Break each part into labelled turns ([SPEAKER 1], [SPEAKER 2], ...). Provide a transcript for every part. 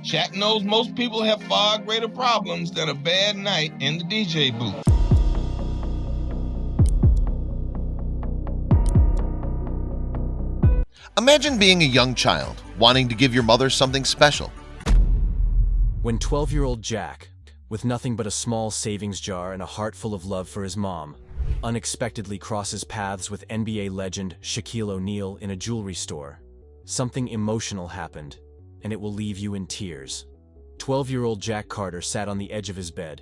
[SPEAKER 1] Shaq knows most people have far greater problems than a bad night in the DJ booth.
[SPEAKER 2] Imagine being a young child, wanting to give your mother something special.
[SPEAKER 3] When 12-year-old Jack, with nothing but a small savings jar and a heart full of love for his mom, unexpectedly crosses paths with NBA legend Shaquille O'Neal in a jewelry store, something emotional happened, and it will leave you in tears. 12-year-old Jack Carter sat on the edge of his bed,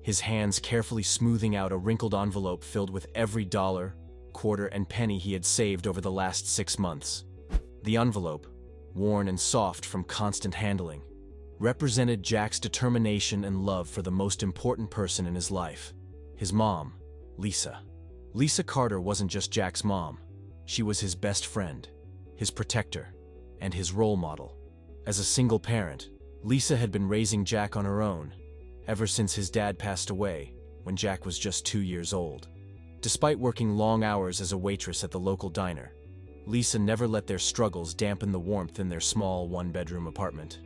[SPEAKER 3] his hands carefully smoothing out a wrinkled envelope filled with every dollar, quarter, and penny he had saved over the last 6 months. The envelope, worn and soft from constant handling, represented Jack's determination and love for the most important person in his life, his mom, Lisa. Lisa Carter wasn't just Jack's mom. She was his best friend, his protector, and his role model. As a single parent, Lisa had been raising Jack on her own, ever since his dad passed away when Jack was just 2 years old. Despite working long hours as a waitress at the local diner, Lisa never let their struggles dampen the warmth in their small one-bedroom apartment.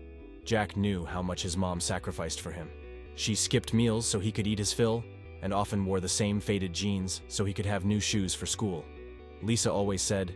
[SPEAKER 3] Jack knew how much his mom sacrificed for him. She skipped meals so he could eat his fill, and often wore the same faded jeans so he could have new shoes for school. Lisa always said,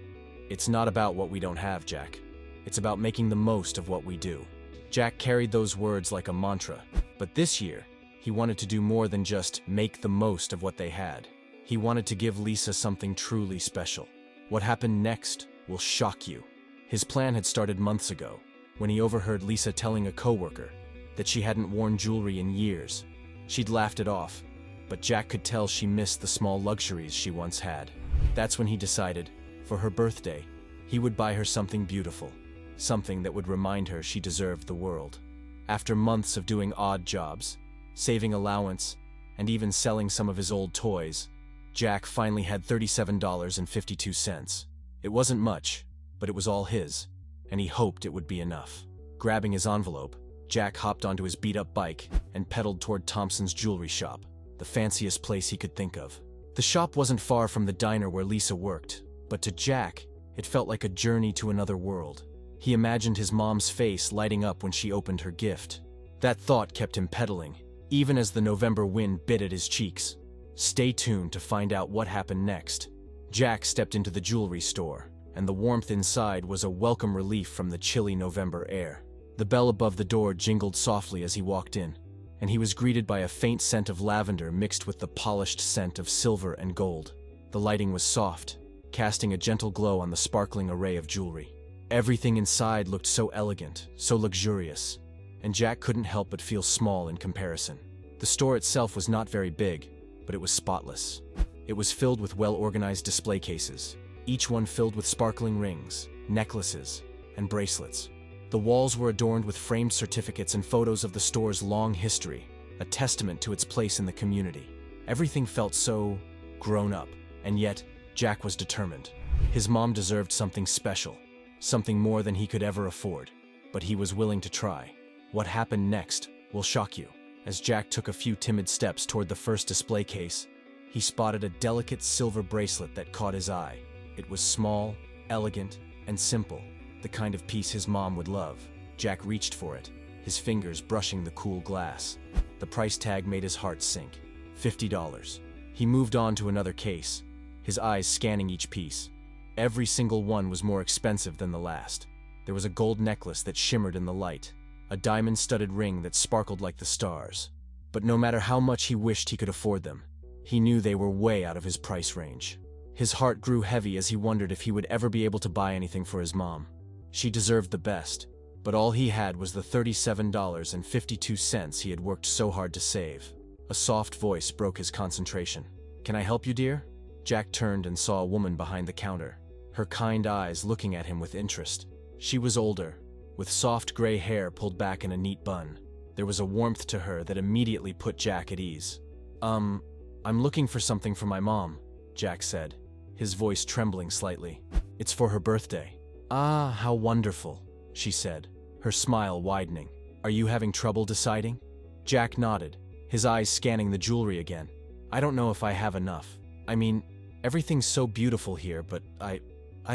[SPEAKER 3] "It's not about what we don't have, Jack. It's about making the most of what we do." Jack carried those words like a mantra, but this year, he wanted to do more than just make the most of what they had. He wanted to give Lisa something truly special. What happened next will shock you. His plan had started months ago, when he overheard Lisa telling a coworker that she hadn't worn jewelry in years. She'd laughed it off, but Jack could tell she missed the small luxuries she once had. That's when he decided, for her birthday, he would buy her something beautiful, something that would remind her she deserved the world. After months of doing odd jobs, saving allowance, and even selling some of his old toys, Jack finally had $37.52. It wasn't much, but it was all his, and he hoped it would be enough. Grabbing his envelope, Jack hopped onto his beat-up bike and pedaled toward Thompson's jewelry shop, the fanciest place he could think of. The shop wasn't far from the diner where Lisa worked, but to Jack, it felt like a journey to another world. He imagined his mom's face lighting up when she opened her gift. That thought kept him pedaling, even as the November wind bit at his cheeks. Stay tuned to find out what happened next. Jack stepped into the jewelry store, and the warmth inside was a welcome relief from the chilly November air. The bell above the door jingled softly as he walked in, and he was greeted by a faint scent of lavender mixed with the polished scent of silver and gold. The lighting was soft, casting a gentle glow on the sparkling array of jewelry. Everything inside looked so elegant, so luxurious, and Jack couldn't help but feel small in comparison. The store itself was not very big, but it was spotless. It was filled with well-organized display cases, each one filled with sparkling rings, necklaces, and bracelets. The walls were adorned with framed certificates and photos of the store's long history, a testament to its place in the community. Everything felt so grown up, and yet Jack was determined. His mom deserved something special, something more than he could ever afford, but he was willing to try. What happened next will shock you. As Jack took a few timid steps toward the first display case, he spotted a delicate silver bracelet that caught his eye. It was small, elegant, and simple, the kind of piece his mom would love. Jack reached for it, his fingers brushing the cool glass. The price tag made his heart sink. $50. He moved on to another case, his eyes scanning each piece. Every single one was more expensive than the last. There was a gold necklace that shimmered in the light, a diamond-studded ring that sparkled like the stars. But no matter how much he wished he could afford them, he knew they were way out of his price range. His heart grew heavy as he wondered if he would ever be able to buy anything for his mom. She deserved the best, but all he had was the $37.52 he had worked so hard to save. A soft voice broke his concentration. "Can I help you, dear?" Jack turned and saw a woman behind the counter, her kind eyes looking at him with interest. She was older, with soft gray hair pulled back in a neat bun. There was a warmth to her that immediately put Jack at ease. I'm looking for something for my mom," Jack said, his voice trembling slightly. "It's for her birthday." "Ah, how wonderful," she said, her smile widening. "Are you having trouble deciding?" Jack nodded, his eyes scanning the jewelry again. "I don't know if I have enough. I mean, everything's so beautiful here, but I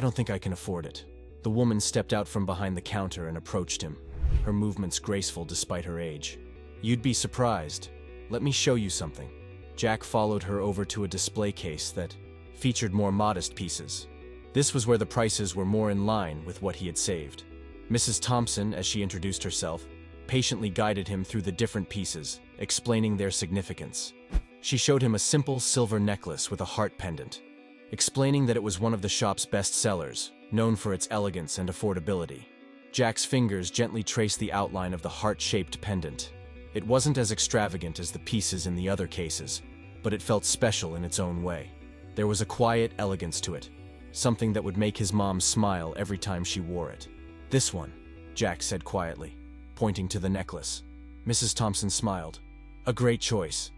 [SPEAKER 3] don't think I can afford it." The woman stepped out from behind the counter and approached him. her movements graceful despite her age. "You'd be surprised. Let me show you something." Jack followed her over to a display case that featured more modest pieces. This was where the prices were more in line with what he had saved. Mrs. Thompson, as she introduced herself, patiently guided him through the different pieces, explaining their significance. She showed him a simple silver necklace with a heart pendant, explaining that it was one of the shop's best sellers, known for its elegance and affordability. Jack's fingers gently traced the outline of the heart-shaped pendant. It wasn't as extravagant as the pieces in the other cases, but it felt special in its own way. There was a quiet elegance to it, something that would make his mom smile every time she wore it. "This one," Jack said quietly, pointing to the necklace. Mrs. Thompson smiled. "A great choice.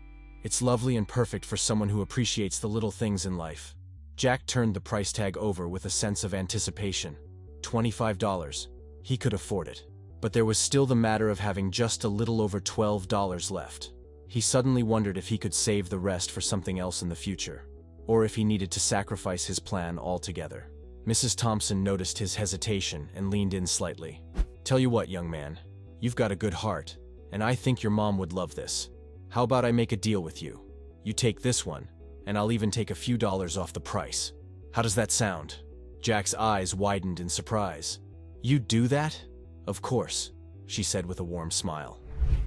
[SPEAKER 3] It's lovely and perfect for someone who appreciates the little things in life." Jack turned the price tag over with a sense of anticipation. $25. He could afford it. But there was still the matter of having just a little over $12 left. He suddenly wondered if he could save the rest for something else in the future, or if he needed to sacrifice his plan altogether. Mrs. Thompson noticed his hesitation and leaned in slightly. "Tell you what, young man, you've got a good heart, and I think your mom would love this. How about I make a deal with you? You take this one, and I'll even take a few dollars off the price. How does that sound?" Jack's eyes widened in surprise. "You'd do that?" "Of course," she said with a warm smile.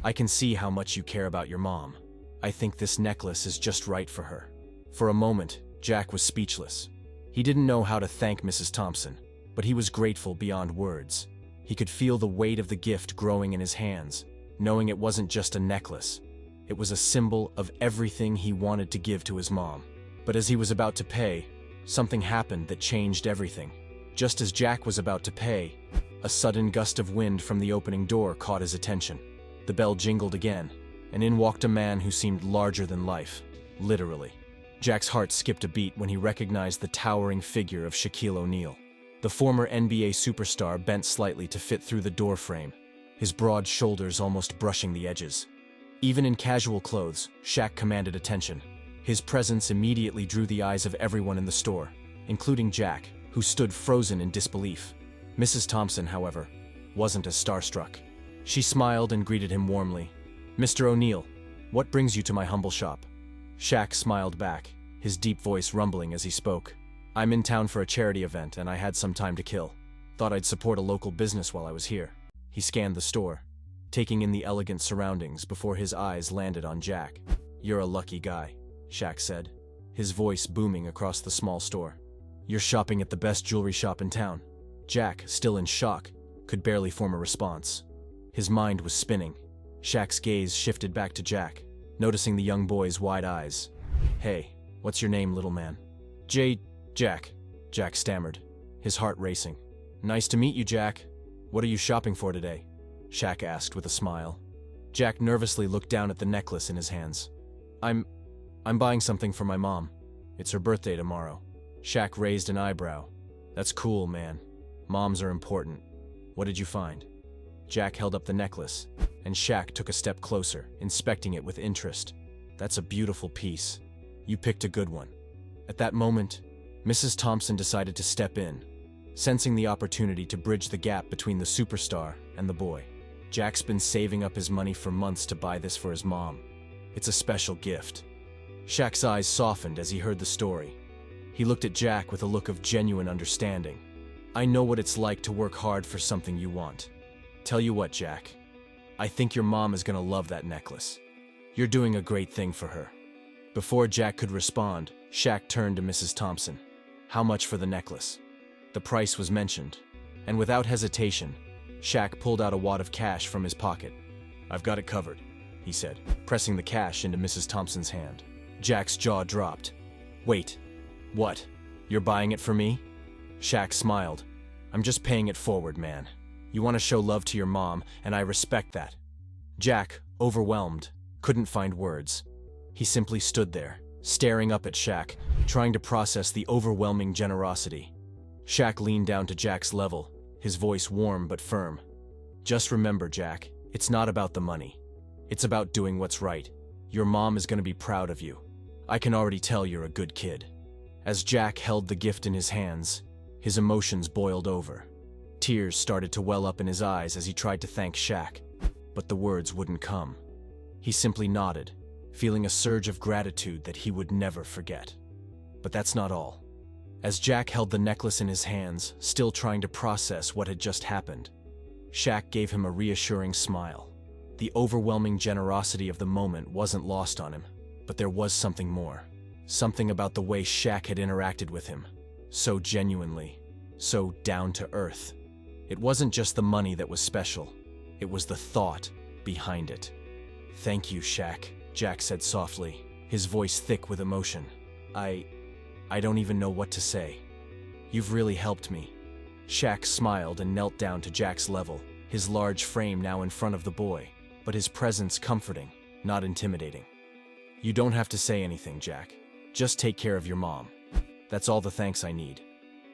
[SPEAKER 3] "I can see how much you care about your mom. I think this necklace is just right for her." For a moment, Jack was speechless. He didn't know how to thank Mrs. Thompson, but he was grateful beyond words. He could feel the weight of the gift growing in his hands, knowing it wasn't just a necklace. It was a symbol of everything he wanted to give to his mom. But as he was about to pay, something happened that changed everything. Just as Jack was about to pay, a sudden gust of wind from the opening door caught his attention. The bell jingled again, and in walked a man who seemed larger than life, literally. Jack's heart skipped a beat when he recognized the towering figure of Shaquille O'Neal. The former NBA superstar bent slightly to fit through the door frame, his broad shoulders almost brushing the edges. Even in casual clothes, Shaq commanded attention. His presence immediately drew the eyes of everyone in the store, including Jack, who stood frozen in disbelief. Mrs. Thompson, however, wasn't as starstruck. She smiled and greeted him warmly. "Mr. O'Neal, what brings you to my humble shop?" Shaq smiled back, his deep voice rumbling as he spoke. "I'm in town for a charity event and I had some time to kill. Thought I'd support a local business while I was here." He scanned the store, taking in the elegant surroundings before his eyes landed on Jack. "You're a lucky guy," Shaq said, his voice booming across the small store. "You're shopping at the best jewelry shop in town." Jack, still in shock, could barely form a response. His mind was spinning. Shaq's gaze shifted back to Jack, noticing the young boy's wide eyes. "Hey, what's your name, little man?" Jack," Jack stammered, his heart racing. "Nice to meet you, Jack. What are you shopping for today?" Shaq asked with a smile. Jack nervously looked down at the necklace in his hands. I'm buying something for my mom. It's her birthday tomorrow." Shaq raised an eyebrow. "That's cool, man. Moms are important. What did you find?" Jack held up the necklace, and Shaq took a step closer, inspecting it with interest. "That's a beautiful piece. You picked a good one." At that moment, Mrs. Thompson decided to step in, sensing the opportunity to bridge the gap between the superstar and the boy. "Jack's been saving up his money for months to buy this for his mom. It's a special gift." Shaq's eyes softened as he heard the story. He looked at Jack with a look of genuine understanding. "I know what it's like to work hard for something you want. Tell you what, Jack, I think your mom is gonna love that necklace. You're doing a great thing for her." Before Jack could respond, Shaq turned to Mrs. Thompson. "How much for the necklace?" The price was mentioned, and without hesitation, Shaq pulled out a wad of cash from his pocket. "I've got it covered," he said, pressing the cash into Mrs. Thompson's hand. Jack's jaw dropped. "Wait, what? You're buying it for me?" Shaq smiled. "I'm just paying it forward, man. You want to show love to your mom, and I respect that." Jack, overwhelmed, couldn't find words. He simply stood there, staring up at Shaq, trying to process the overwhelming generosity. Shaq leaned down to Jack's level, his voice warm but firm. "Just remember, Jack, it's not about the money. It's about doing what's right. Your mom is going to be proud of you. I can already tell you're a good kid." As Jack held the gift in his hands, his emotions boiled over. Tears started to well up in his eyes as he tried to thank Shaq, but the words wouldn't come. He simply nodded, feeling a surge of gratitude that he would never forget. But that's not all. As Jack held the necklace in his hands, still trying to process what had just happened, Shaq gave him a reassuring smile. The overwhelming generosity of the moment wasn't lost on him, but there was something more. Something about the way Shaq had interacted with him. So genuinely, so down to earth. It wasn't just the money that was special, it was the thought behind it. "Thank you, Shaq," Jack said softly, his voice thick with emotion. I don't even know what to say. You've really helped me." Shaq smiled and knelt down to Jack's level, his large frame now in front of the boy, but his presence comforting, not intimidating. "You don't have to say anything, Jack. Just take care of your mom. That's all the thanks I need."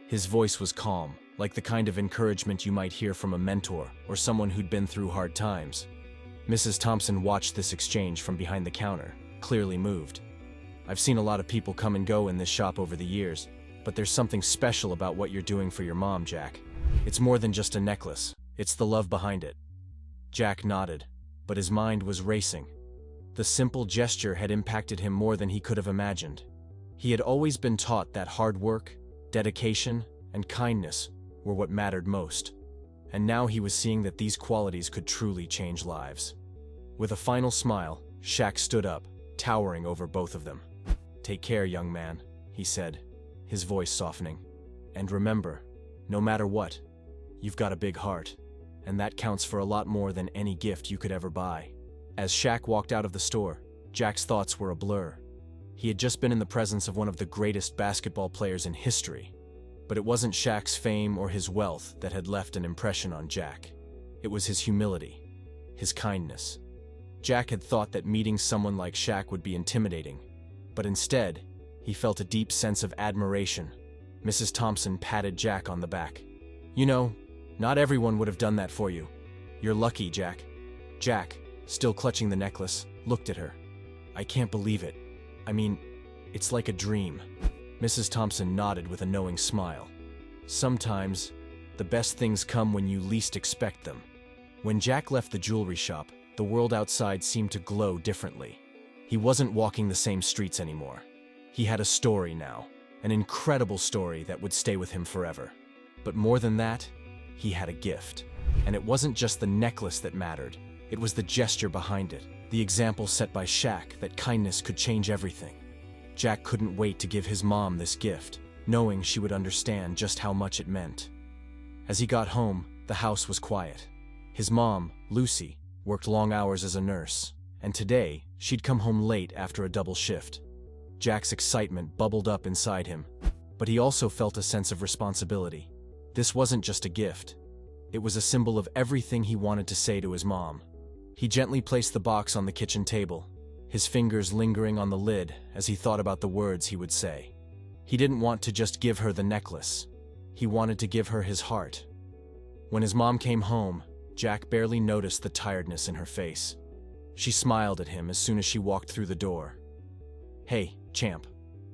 [SPEAKER 3] His voice was calm, like the kind of encouragement you might hear from a mentor or someone who'd been through hard times. Mrs. Thompson watched this exchange from behind the counter, clearly moved. "I've seen a lot of people come and go in this shop over the years, but there's something special about what you're doing for your mom, Jack. It's more than just a necklace, it's the love behind it." Jack nodded, but his mind was racing. The simple gesture had impacted him more than he could have imagined. He had always been taught that hard work, dedication, and kindness were what mattered most, and now he was seeing that these qualities could truly change lives. With a final smile, Shaq stood up, towering over both of them. "Take care, young man," he said, his voice softening. "And remember, no matter what, you've got a big heart, and that counts for a lot more than any gift you could ever buy." As Shaq walked out of the store, Jack's thoughts were a blur. He had just been in the presence of one of the greatest basketball players in history, but it wasn't Shaq's fame or his wealth that had left an impression on Jack. It was his humility, his kindness. Jack had thought that meeting someone like Shaq would be intimidating, but instead, he felt a deep sense of admiration. Mrs. Thompson patted Jack on the back. "You know, not everyone would have done that for you. You're lucky, Jack." Jack, still clutching the necklace, looked at her. "I can't believe it. I mean, it's like a dream." Mrs. Thompson nodded with a knowing smile. "Sometimes, the best things come when you least expect them." When Jack left the jewelry shop, the world outside seemed to glow differently. He wasn't walking the same streets anymore. He had a story now, an incredible story that would stay with him forever. But more than that, he had a gift. And it wasn't just the necklace that mattered, it was the gesture behind it, the example set by Shaq that kindness could change everything. Jack couldn't wait to give his mom this gift, knowing she would understand just how much it meant. As he got home, the house was quiet. His mom, Lucy, worked long hours as a nurse, and today, she'd come home late after a double shift. Jack's excitement bubbled up inside him, but he also felt a sense of responsibility. This wasn't just a gift. It was a symbol of everything he wanted to say to his mom. He gently placed the box on the kitchen table, his fingers lingering on the lid as he thought about the words he would say. He didn't want to just give her the necklace. He wanted to give her his heart. When his mom came home, Jack barely noticed the tiredness in her face. She smiled at him as soon as she walked through the door. "Hey, champ,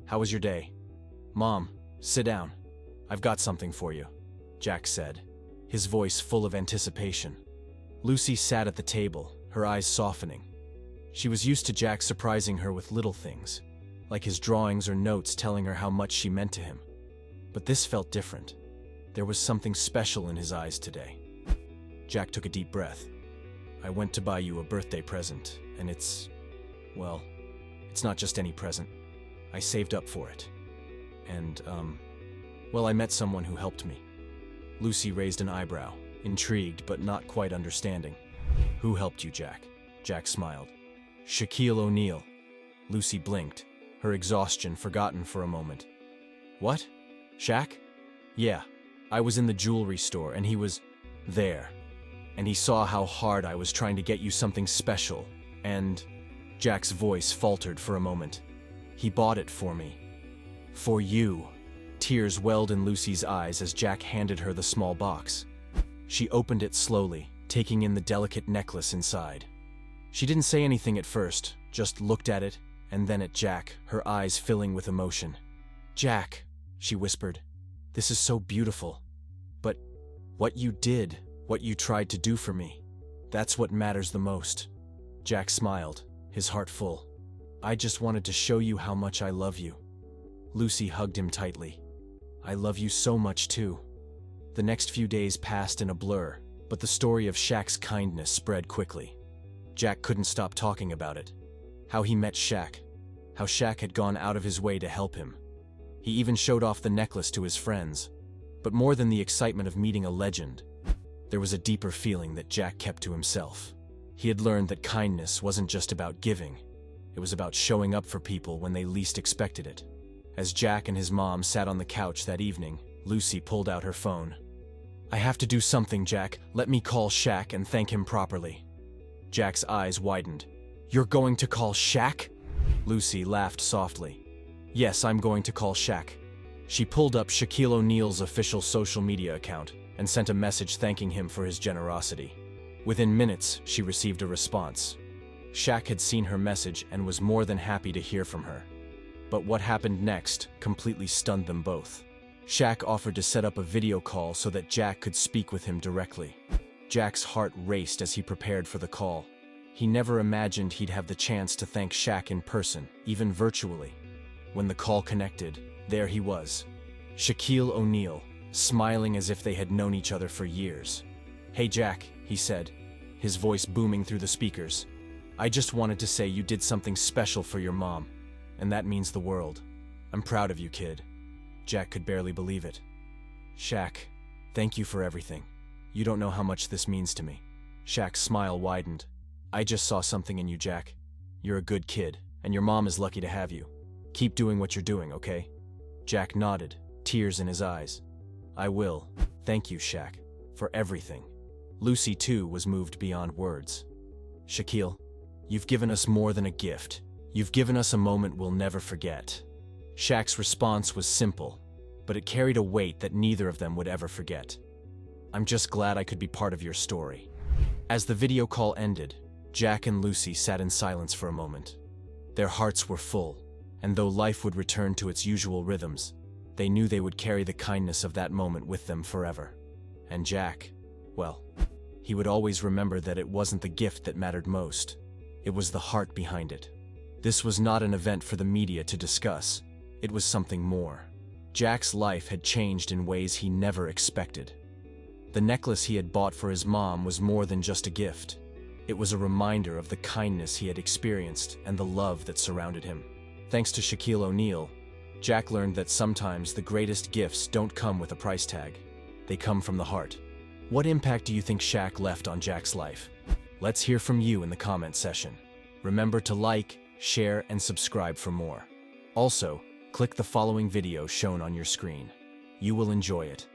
[SPEAKER 3] how was your day?" "Mom, sit down. I've got something for you," Jack said, his voice full of anticipation. Lucy sat at the table, her eyes softening. She was used to Jack surprising her with little things, like his drawings or notes telling her how much she meant to him. But this felt different. There was something special in his eyes today. Jack took a deep breath. "I went to buy you a birthday present, and it's not just any present. I saved up for it. And, I met someone who helped me." Lucy raised an eyebrow, intrigued but not quite understanding. "Who helped you, Jack?" Jack smiled. "Shaquille O'Neal." Lucy blinked, her exhaustion forgotten for a moment. "What? Shaq?" "Yeah, I was in the jewelry store and he was there. And he saw how hard I was trying to get you something special, and..." Jack's voice faltered for a moment. "He bought it for me. For you." Tears welled in Lucy's eyes as Jack handed her the small box. She opened it slowly, taking in the delicate necklace inside. She didn't say anything at first, just looked at it, and then at Jack, her eyes filling with emotion. "Jack," she whispered, "this is so beautiful. But What you did, what you tried to do for me. That's what matters the most. Jack smiled, his heart full. I just wanted to show you how much I love you. Lucy hugged him tightly. I love you so much too. The next few days passed in a blur, but the story of Shaq's kindness spread quickly. Jack couldn't stop talking about it. How he met Shaq. How Shaq had gone out of his way to help him. He even showed off the necklace to his friends. But more than the excitement of meeting a legend, there was a deeper feeling that Jack kept to himself. He had learned that kindness wasn't just about giving. It was about showing up for people when they least expected it. As Jack and his mom sat on the couch that evening, Lucy pulled out her phone. I have to do something, Jack. Let me call Shaq and thank him properly. Jack's eyes widened. You're going to call Shaq? Lucy laughed softly. Yes, I'm going to call Shaq. She pulled up Shaquille O'Neal's official social media account and sent a message thanking him for his generosity. Within minutes, she received a response. Shaq had seen her message and was more than happy to hear from her. But what happened next completely stunned them both. Shaq offered to set up a video call so that Jack could speak with him directly. Jack's heart raced as he prepared for the call. He never imagined he'd have the chance to thank Shaq in person, even virtually. When the call connected, there he was. Shaquille O'Neal, smiling as if they had known each other for years. Hey Jack, he said, his voice booming through the speakers. I just wanted to say you did something special for your mom, and that means the world. I'm proud of you, kid. Jack could barely believe it. Shaq, thank you for everything. You don't know how much this means to me. Shaq's smile widened. I just saw something in you, Jack. You're a good kid, and your mom is lucky to have you. Keep doing what you're doing, okay? Jack nodded, tears in his eyes. I will. Thank you, Shaq, for everything. Lucy, too, was moved beyond words. Shaquille, you've given us more than a gift. You've given us a moment we'll never forget. Shaq's response was simple, but it carried a weight that neither of them would ever forget. I'm just glad I could be part of your story. As the video call ended, Jack and Lucy sat in silence for a moment. Their hearts were full, and though life would return to its usual rhythms, they knew they would carry the kindness of that moment with them forever. And Jack, well, he would always remember that it wasn't the gift that mattered most. It was the heart behind it. This was not an event for the media to discuss. It was something more. Jack's life had changed in ways he never expected. The necklace he had bought for his mom was more than just a gift. It was a reminder of the kindness he had experienced and the love that surrounded him. Thanks to Shaquille O'Neal, Jack learned that sometimes the greatest gifts don't come with a price tag. They come from the heart. What impact do you think Shaq left on Jack's life? Let's hear from you in the comment section. Remember to like, share, and subscribe for more. Also, click the following video shown on your screen. You will enjoy it.